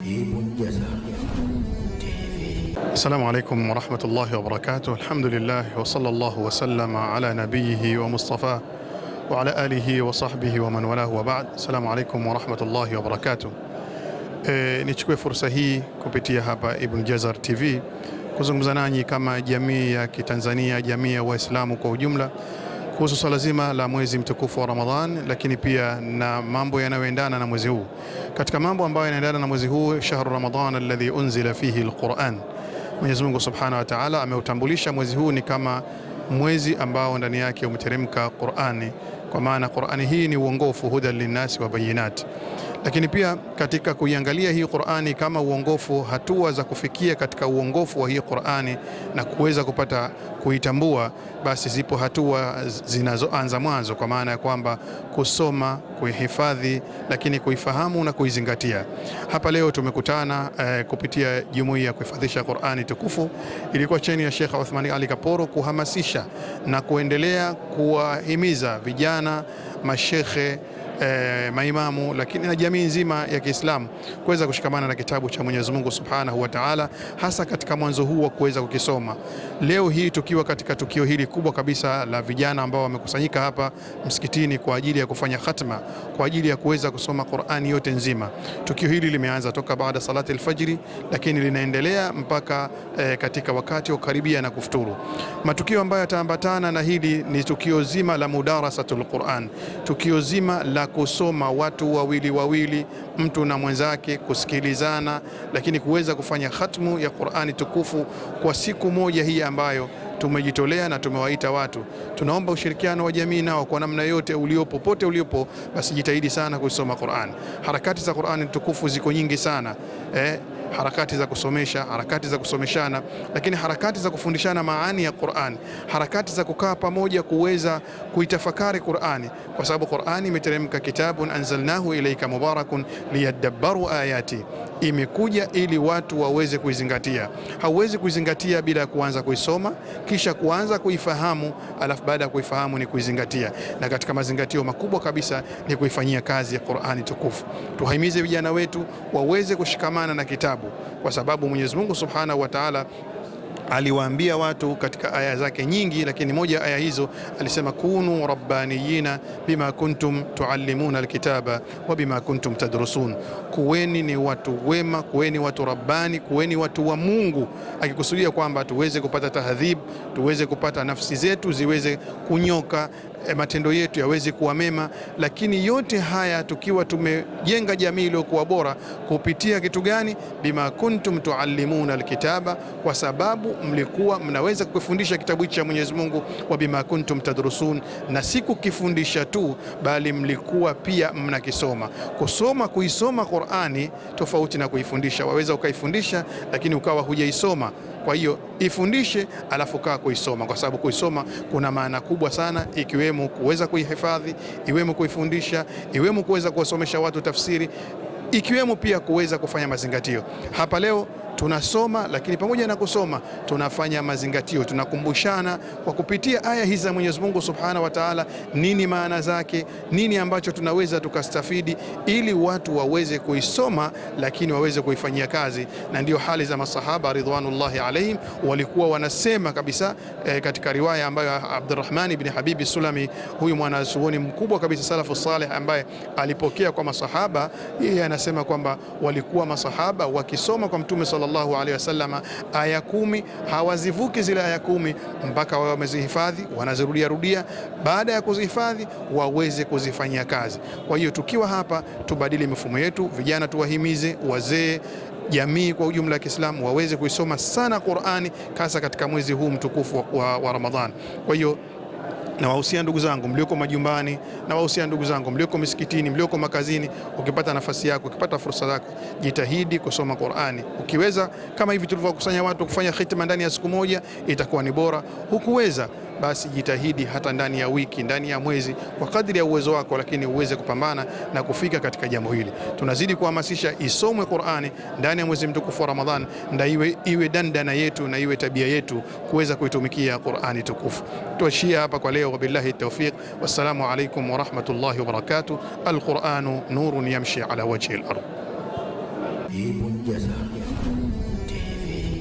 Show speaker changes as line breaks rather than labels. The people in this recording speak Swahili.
Ibn Jazar TV.
Assalamu alaikum warahmatullahi wabarakatuh. Alhamdulillah wa sallallahu wa sallama ala nabiyihi wa mustafa wa ala alihi wa sahbihi wa man walahu wa ba'd. Assalamu alaikum warahmatullahi wabarakatuh. Nichukue fursa hii kupitia hapa Ibn Jazar TV kuzungumza nanyi kama jamii ya Kitanzania, jamii ya Waislamu kwa ujumla kuhusu swala zima la mwezi mtukufu wa Ramadhan, lakini pia na mambo yanayoendana na mwezi huu. Katika mambo ambayo yanaendana na mwezi huu, shahru Ramadhan alladhi unzila fihi alquran, Mwenyezi Mungu Subhanahu wa Ta'ala ameutambulisha mwezi huu ni kama mwezi ambao ndani yake umeteremka Qur'ani, kwa maana Qur'ani hii ni uongofu, hudan linnasi wa bayinat. Lakini pia katika kuiangalia hii Qur'ani kama uongofu, hatua za kufikia katika uongofu wa hii Qur'ani na kuweza kupata kuitambua, basi zipo hatua zinazoanza mwanzo, kwa maana ya kwamba kusoma, kuihifadhi, lakini kuifahamu na kuizingatia. Hapa leo tumekutana kupitia jumuiya ya kuhifadhisha Qur'ani tukufu, ilikuwa chini ya Sheikh Uthmani Ali Kaporo, kuhamasisha na kuendelea kuwahimiza vijana, mashekhe, maimamu, lakini na jamii nzima ya Kiislamu kuweza kushikamana na kitabu cha Mwenyezi Mungu Subhanahu wa Ta'ala, hasa katika mwanzo huu wa kuweza kukisoma. Leo hii tukiwa katika tukio hili kubwa kabisa la vijana ambao wamekusanyika hapa msikitini kwa ajili ya kufanya khatma, kwa ajili ya kuweza kusoma Qur'ani yote nzima. Tukio hili limeanza toka baada salati al-fajri, lakini linaendelea mpaka katika wakati wa karibia na kufuturu. Matukio ambayo yataambatana na hili ni tukio zima la mudarasatul Qur'an, tukio zima la kusoma watu wawili, mtu na mwenzake, kusikilizana, lakini kuweza kufanya khatmu ya Qur'ani tukufu kwa siku moja hii ambayo tumejitolea na tumewaita watu. Tunaomba ushirikiano wa jamii nao kwa namna yote uliopo, pote uliopo, basi jitahidi sana kusoma Qur'an. Harakati za Qur'ani tukufu ziko nyingi sana, harakati za kusomesha, harakati za kusomeshana, lakini harakati za kufundishana maani ya Qur'an, harakati za kukaa pamoja kuweza kuitafakari Qur'ani, kwa sababu Qur'ani imeteremka, kitabun anzalnahu ilayka mubarakun liyadabbaru ayati, imekuja ili watu waweze kuizingatia. Hauwezi kuizingatia bila kuanza kuisoma, kisha kuanza kuifahamu, alafu baada ya kuifahamu ni kuizingatia. Na katika mazingatio makubwa kabisa ni kuifanyia kazi ya Qur'ani tukufu. Tuhimize vijana wetu waweze kushikamana na kitabu, kwa sababu Mwenyezi Mungu Subhanahu wa Ta'ala aliwaambia watu katika aya zake nyingi, lakini moja ya aya hizo alisema, kunu rabbaniyina bima kuntum tuallimuna alkitaba wa bima kuntum tadrusun, kuweni ni watu wema, kuweni watu rabbani, kuweni watu wa Mungu, akikusudia kwamba tuweze kupata tahadhib, tuweze kupata nafsi zetu ziweze kunyoka, matendo yetu yaweze kuwa mema. Lakini yote haya tukiwa tumejenga jamii iliyokuwa bora kupitia kitu gani? Bima kuntum tuallimuna alkitaba, kwa sababu mlikuwa mnaweza kufundisha kitabu cha Mwenyezi Mungu, wa bima kuntum tadrusun, na si kukifundisha tu, bali mlikuwa pia mnakisoma. Kusoma, kuisoma Qur'ani tofauti na kuifundisha. Waweza ukaifundisha lakini ukawa hujaisoma. Kwa hiyo ifundishe alafu kaa kuisoma, kwa sababu kuisoma kuna maana kubwa sana, ikiwemo kuweza kuihifadhi, iwemo kuifundisha, iwemo kuweza kuwasomesha watu tafsiri, ikiwemo pia kuweza kufanya mazingatio. Hapa leo tunasoma, lakini pamoja na kusoma tunafanya mazingatio, tunakumbushana kwa kupitia aya hizi za Mwenyezi Mungu Subhanahu wa Ta'ala, nini maana zake, nini ambacho tunaweza tukastafidi, ili watu waweze kuisoma lakini waweze kuifanyia kazi. Na ndio hali za masahaba ridwanullahi alaihim, walikuwa wanasema kabisa katika riwaya ambayo Abdurrahman ibn Habibi Sulami, huyu mwanazuoni mkubwa kabisa salafu salih ambaye alipokea kwa masahaba, yeye anasema kwamba walikuwa masahaba wakisoma kwa Mtume sallallahu alaihi wasallam aya 10, hawazivuki zile aya 10 mpaka wao wamezihifadhi, wanazirudia rudia, baada ya kuzihifadhi waweze kuzifanyia kazi. Kwa hiyo tukiwa hapa tubadili mifumo yetu, vijana tuwahimize, wazee, jamii kwa ujumla ya Kiislamu waweze kuisoma sana Qur'ani, hasa katika mwezi huu mtukufu wa Ramadhan. Kwa hiyo na wahusia ndugu zangu mlioko majumbani, na wahusia ndugu zangu mlioko misikitini, mlioko makazini, ukipata nafasi yako, ukipata fursa yako, jitahidi kusoma Qur'ani. Ukiweza kama hivi tulivyokusanya watu kufanya khitma ndani ya siku moja, itakuwa ni bora. Hukuweza, basi jitahidi hata ndani ya wiki, ndani ya mwezi, kwa kadri ya uwezo wako, lakini uweze kupambana na kufika katika jambo hili. Tunazidi kuhamasisha isomwe Qur'ani ndani ya mwezi mtukufu wa Ramadhan, ndio iwe dandana yetu na iwe tabia yetu kuweza kuitumikia Qur'ani tukufu. Tuashia hapa kwa leo, wabillahi tawfiq, wassalamu alaykum wa rahmatullahi wa barakatuh. Al-Qur'anu nurun yamshi ala wajhi al-ard.
Ibn Jazar.